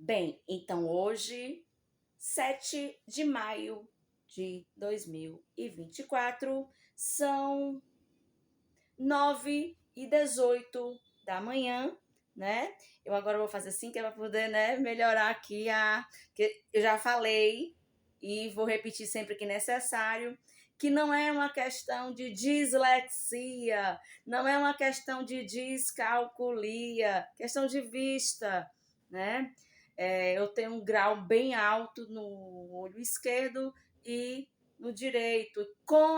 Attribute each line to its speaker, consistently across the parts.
Speaker 1: Bem, então hoje, 7 de maio de 2024, são 9h18 da manhã, né? Eu agora vou fazer assim, que é para poder, né, melhorar aqui que eu já falei e vou repetir sempre que necessário, que não é uma questão de dislexia, não é uma questão de descalculia, questão de vista, né? Eu tenho um grau bem alto no olho esquerdo e no direito, com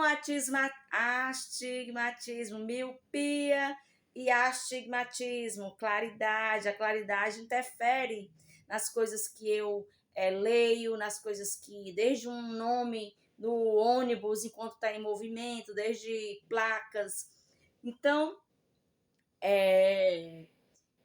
Speaker 1: astigmatismo, miopia e astigmatismo, claridade. A claridade interfere nas coisas que eu leio, nas coisas que, desde um nome no ônibus enquanto está em movimento, desde placas. Então,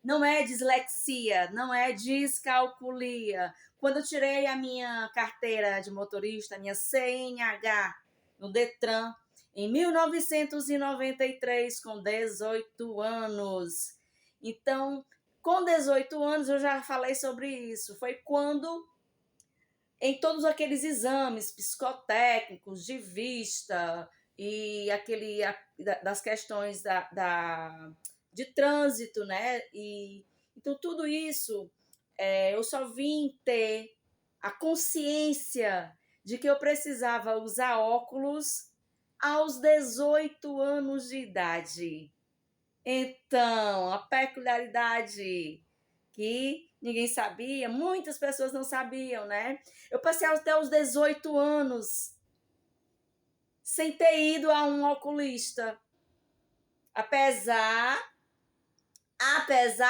Speaker 1: não é dislexia, não é descalculia. Quando eu tirei a minha carteira de motorista, a minha CNH, no Detran, em 1993, com 18 anos. Então, com 18 anos, eu já falei sobre isso. Foi quando, em todos aqueles exames psicotécnicos, de vista, e das questões de trânsito, né? Então, tudo isso, eu só vim ter a consciência de que eu precisava usar óculos aos 18 anos de idade. Então, a peculiaridade que ninguém sabia, muitas pessoas não sabiam, né? Eu passei até os 18 anos sem ter ido a um oculista. Apesar,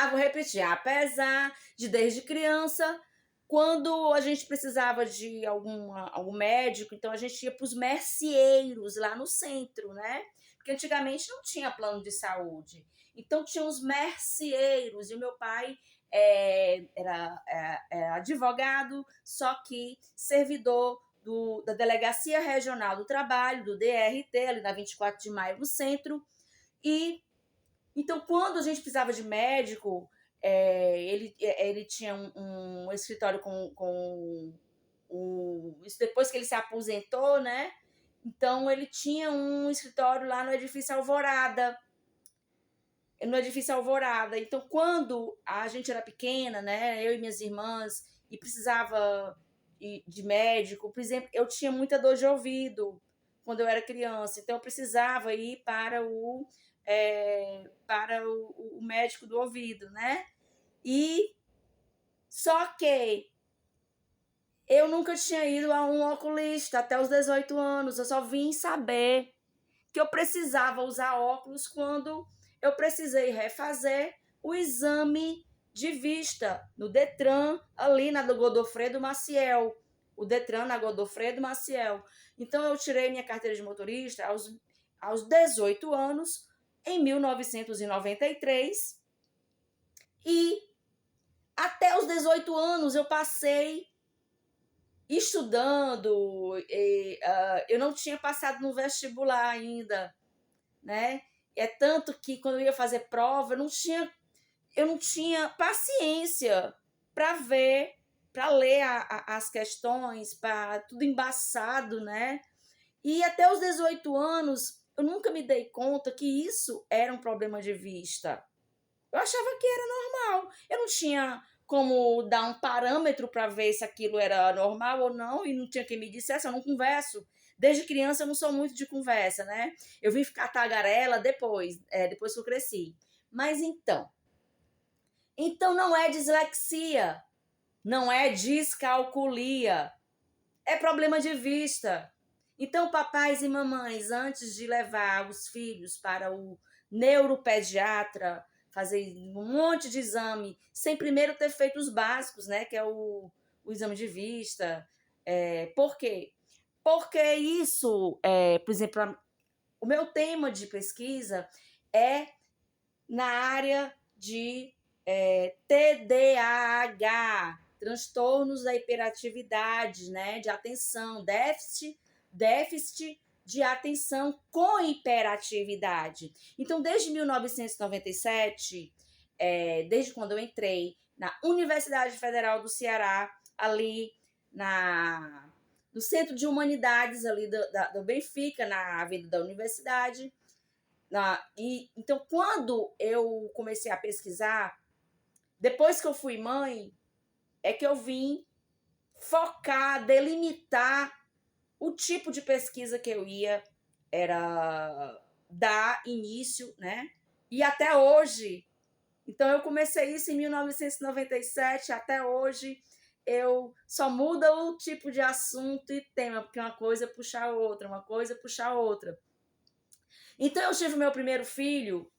Speaker 1: vou repetir, apesar de desde criança, quando a gente precisava de algum médico, então a gente ia para os merceeiros lá no centro, né? Porque antigamente não tinha plano de saúde. Então tinha os merceeiros, e o meu pai era advogado, só que servidor da Delegacia Regional do Trabalho, do DRT, ali na 24 de Maio, no centro. E então, quando a gente precisava de médico, ele tinha um escritório isso depois que ele se aposentou, né? Então, ele tinha um escritório lá no Edifício Alvorada. Então, quando a gente era pequena, né? Eu e minhas irmãs, e precisava de médico, por exemplo, eu tinha muita dor de ouvido quando eu era criança, então eu precisava ir para o médico do ouvido, né? E só que eu nunca tinha ido a um oculista até os 18 anos. Eu só vim saber que eu precisava usar óculos quando eu precisei refazer o exame de vista no Detran, ali na Godofredo Maciel. O Detran na Godofredo Maciel. Então, eu tirei minha carteira de motorista aos 18 anos, em 1993, e até os 18 anos eu passei estudando, eu não tinha passado no vestibular ainda, né? É tanto que quando eu ia fazer prova, eu não tinha paciência para ler as questões, para tudo embaçado, né? E até os 18 anos, eu nunca me dei conta que isso era um problema de vista. Eu achava que era normal. Eu não tinha como dar um parâmetro para ver se aquilo era normal ou não, e não tinha quem me dissesse, eu não converso. Desde criança eu não sou muito de conversa, né? Eu vim ficar tagarela depois que eu cresci. Mas então não é dislexia, não é descalculia, é problema de vista. Então, papais e mamães, antes de levar os filhos para o neuropediatra, fazer um monte de exame, sem primeiro ter feito os básicos, né? Que é o exame de vista. Por quê? Porque isso, por exemplo, o meu tema de pesquisa é na área de TDAH, transtornos da hiperatividade, né? De atenção, déficit de atenção com hiperatividade. Então, desde 1997, desde quando eu entrei na Universidade Federal do Ceará, ali no Centro de Humanidades ali do Benfica, na Avenida da Universidade. Então, quando eu comecei a pesquisar, depois que eu fui mãe, é que eu vim focar, delimitar o tipo de pesquisa que eu ia dar início, né? E até hoje. Então, eu comecei isso em 1997, até hoje eu só muda o tipo de assunto e tema, porque uma coisa puxa a outra, uma coisa puxa a outra. Então, eu tive meu primeiro filho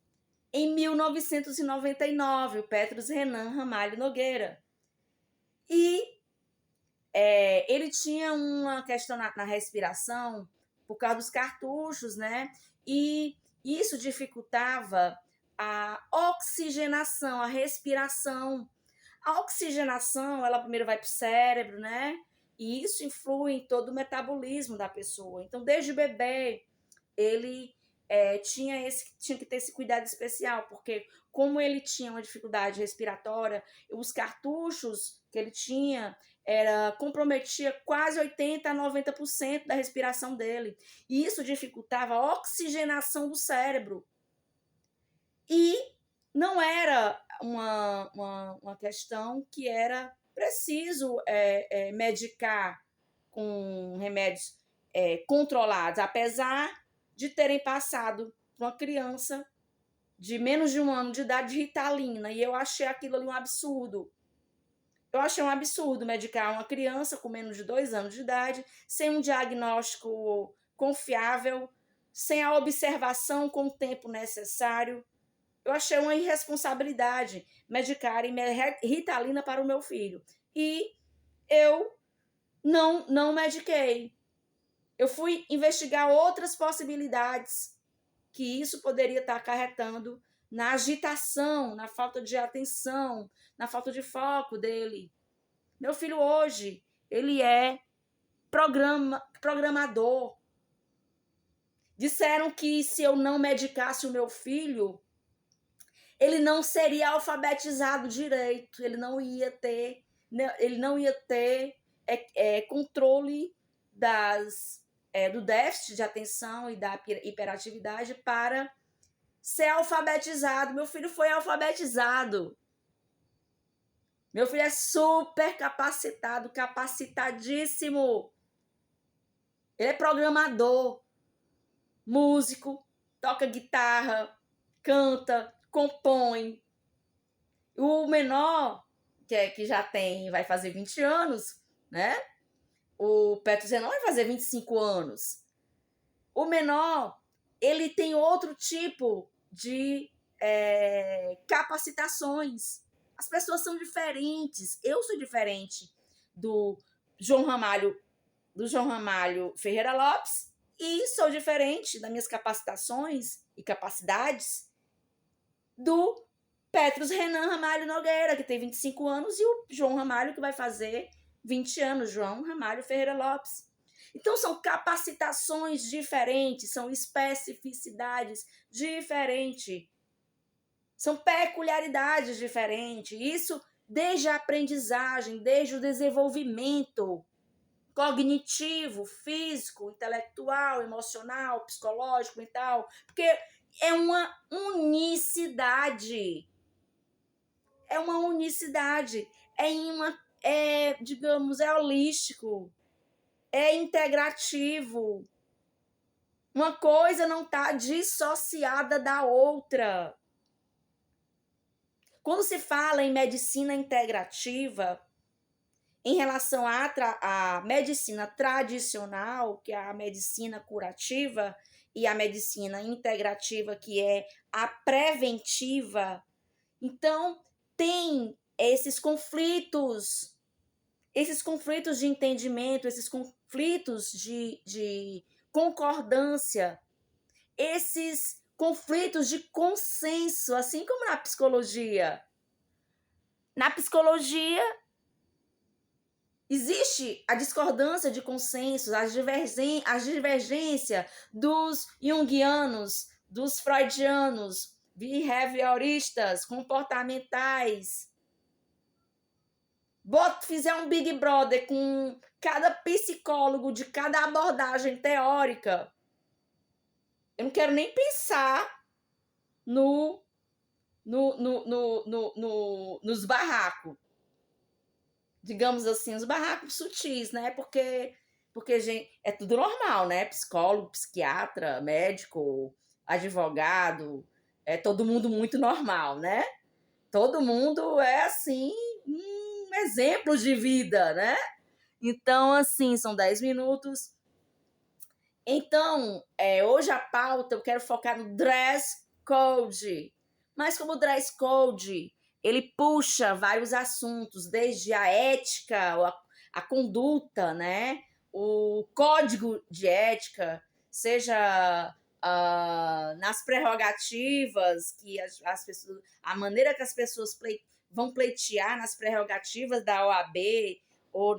Speaker 1: em 1999, o Petrus Renan Ramalho Nogueira. E ele tinha uma questão na respiração por causa dos cartuchos, né? E isso dificultava a oxigenação, a respiração. A oxigenação, ela primeiro vai para o cérebro, né? E isso influi em todo o metabolismo da pessoa. Então, desde o bebê, ele tinha que ter esse cuidado especial, porque como ele tinha uma dificuldade respiratória, os cartuchos que ele tinha comprometia quase 80% a 90% da respiração dele. E isso dificultava a oxigenação do cérebro. E não era uma questão que era preciso medicar com remédios controlados, apesar de terem passado para uma criança de menos de 1 ano de idade de Ritalina. E eu achei aquilo ali um absurdo. Eu achei um absurdo medicar uma criança com menos de 2 anos de idade, sem um diagnóstico confiável, sem a observação com o tempo necessário. Eu achei uma irresponsabilidade medicarem Ritalina para o meu filho. E eu não mediquei. Eu fui investigar outras possibilidades que isso poderia estar acarretando na agitação, na falta de atenção, na falta de foco dele. Meu filho hoje, ele é programador. Disseram que se eu não medicasse o meu filho, ele não seria alfabetizado direito, ele não ia ter controle do déficit de atenção e da hiperatividade para ser alfabetizado. Meu filho foi alfabetizado. Meu filho é super capacitado, capacitadíssimo. Ele é programador, músico, toca guitarra, canta, compõe. O menor, que já vai fazer 20 anos, né? O Petrus Renan vai fazer 25 anos. O menor, ele tem outro tipo de capacitações. As pessoas são diferentes. Eu sou diferente do João Ramalho Ferreira Lopes e sou diferente das minhas capacitações e capacidades do Petrus Renan Ramalho Nogueira, que tem 25 anos, e o João Ramalho, que vai fazer 20 anos, João Ramalho Ferreira Lopes. Então, são capacitações diferentes, são especificidades diferentes, são peculiaridades diferentes. Isso desde a aprendizagem, desde o desenvolvimento cognitivo, físico, intelectual, emocional, psicológico, mental, porque é uma unicidade. É uma unicidade. Digamos, é holístico. É integrativo. Uma coisa não está dissociada da outra. Quando se fala em medicina integrativa, em relação à medicina tradicional, que é a medicina curativa, e a medicina integrativa, que é a preventiva, então tem esses conflitos de entendimento, esses conflitos de concordância, esses conflitos de consenso, assim como na psicologia. Na psicologia, existe a discordância de consensos, a divergência dos junguianos, dos freudianos, behavioristas, comportamentais. fizer um Big Brother com cada psicólogo de cada abordagem teórica, eu não quero nem pensar nos barracos. Digamos assim, os barracos sutis, né? Porque gente, é tudo normal, né? Psicólogo, psiquiatra, médico, advogado, é todo mundo muito normal, né? Todo mundo é assim, exemplo de vida, né? Então, assim, são 10 minutos. Então, hoje a pauta eu quero focar no dress code. Mas como o dress code, ele puxa vários assuntos, desde a ética, a conduta, né? O código de ética, seja nas prerrogativas que as pessoas, a maneira que as pessoas vão pleitear nas prerrogativas da OAB ou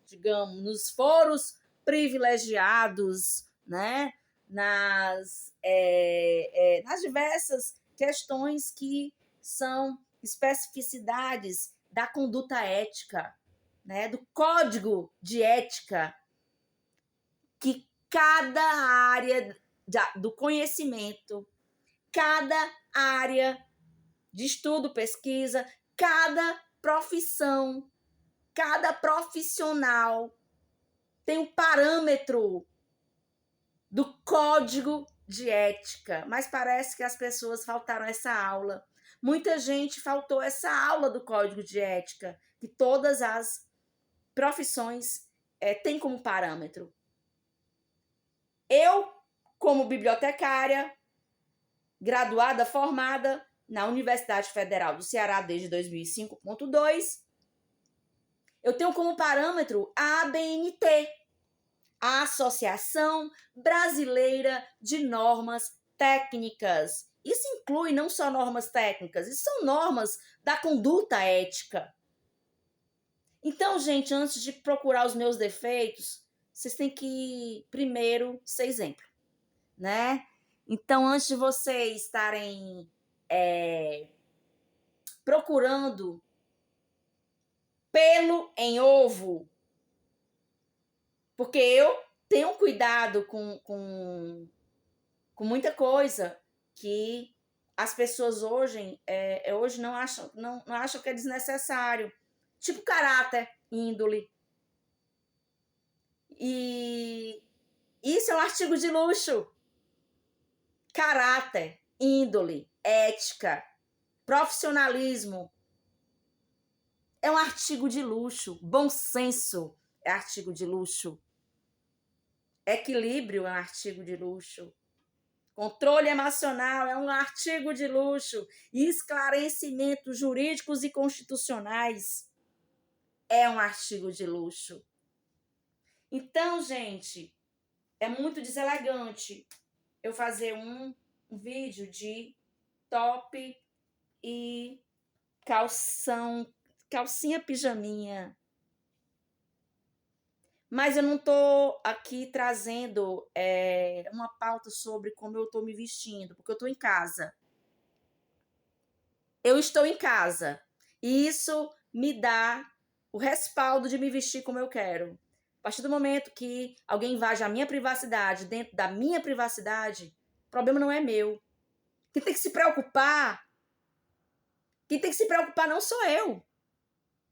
Speaker 1: digamos, nos foros privilegiados, né? Nas diversas questões que são especificidades da conduta ética, né? Do código de ética que cada área do conhecimento, cada área de estudo, pesquisa, cada profissão, cada profissional tem um parâmetro do código de ética, mas parece que as pessoas faltaram essa aula. Muita gente faltou essa aula do código de ética, que todas as profissões têm como parâmetro. Eu, como bibliotecária, graduada, formada na Universidade Federal do Ceará desde 2005.2, eu tenho como parâmetro a ABNT, a Associação Brasileira de Normas Técnicas. Isso inclui não só normas técnicas, isso são normas da conduta ética. Então, gente, antes de procurar os meus defeitos, vocês têm que, primeiro, ser exemplo, né? Então, antes de vocês estarem procurando pelo em ovo, porque eu tenho cuidado com muita coisa que as pessoas hoje não acham que é desnecessário. Tipo caráter, índole. E isso é um artigo de luxo. Caráter, índole, ética, profissionalismo. É um artigo de luxo. Bom senso é artigo de luxo. Equilíbrio é um artigo de luxo. Controle emocional é um artigo de luxo. E esclarecimentos jurídicos e constitucionais é um artigo de luxo. Então, gente, é muito deselegante eu fazer um vídeo de top e calcinha pijaminha. Mas eu não estou aqui trazendo uma pauta sobre como eu estou me vestindo, porque eu estou em casa. Eu estou em casa. E isso me dá o respaldo de me vestir como eu quero. A partir do momento que alguém invade a minha privacidade, dentro da minha privacidade, o problema não é meu. Quem tem que se preocupar não sou eu.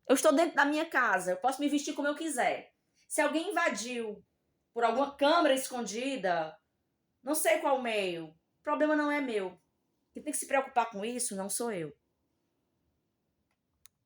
Speaker 1: Eu estou dentro da minha casa, eu posso me vestir como eu quiser. Se alguém invadiu por alguma câmera escondida, não sei qual meio, o problema não é meu. Quem tem que se preocupar com isso não sou eu.